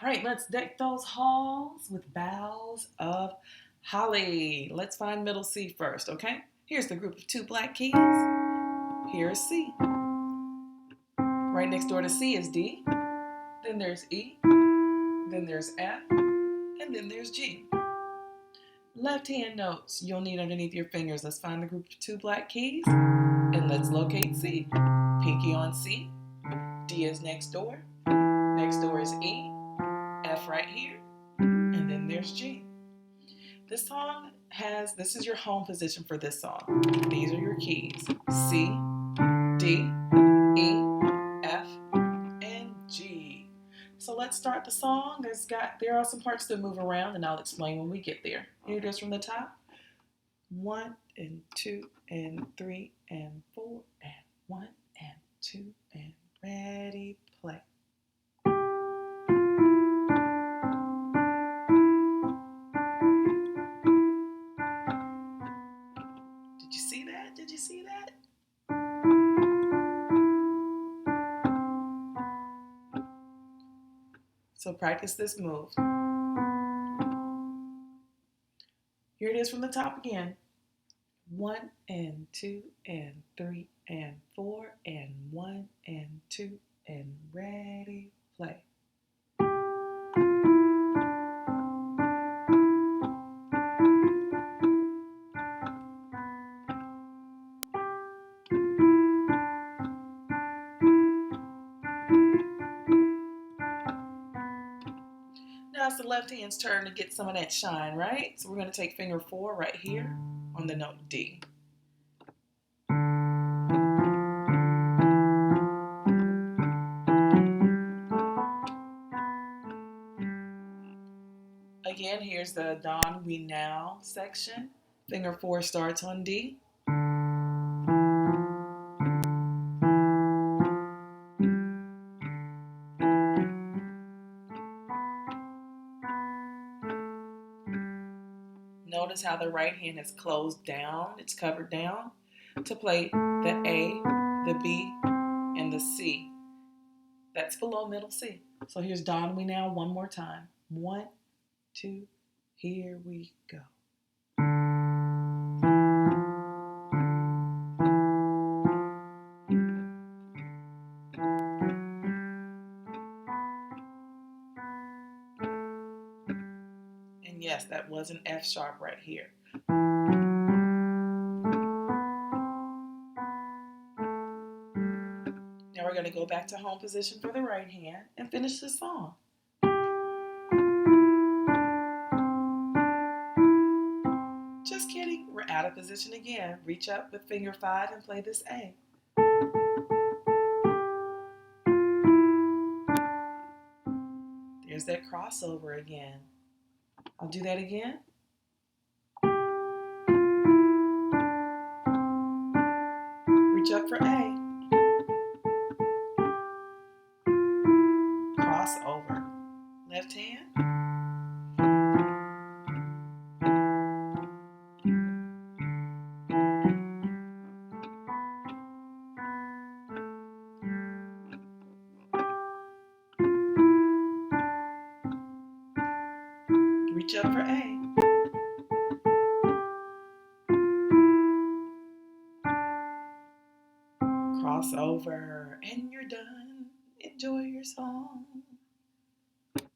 right, let's deck those halls with boughs of holly. Let's find middle C first, okay? Here's the group of two black keys. Here's C. Right next door to C is D. Then there's E. Then there's F. And then there's G. Left hand notes you'll need underneath your fingers. Let's find the group of two black keys and let's locate C. Pinky on C. D is next door. Next door is E. F right here. And then there's G. This is your home position for this song. These are your keys: C, D, E, F, and G. So let's start the song. There are some parts that move around, and I'll explain when we get there. Here it is from the top. 1 and 2 and 3 and 4 and 1 and 2 and ready, play. Did you see that? Did you see that? So practice this move. Here it is from the top again. 1 and 2 and 3 and 4 and 1 and 2 and ready, play. Now it's the left hand's turn to get some of that shine, right? So we're going to take finger 4 right here on the note D. Again, here's the Don We Now section. Finger 4 starts on D. Notice how the right hand is closed down, it's covered down to play the A, the B, and the C. That's below middle C. So here's Don We Now one more time. 1, 2, here we go. And yes, that was an F sharp right here. Now we're going to go back to home position for the right hand and finish the song. Just kidding, we're out of position again. Reach up with finger 5 and play this A. There's that crossover again. I'll do that again. Reach up for A. Crossover. Left hand. Reach up for A. Crossover. And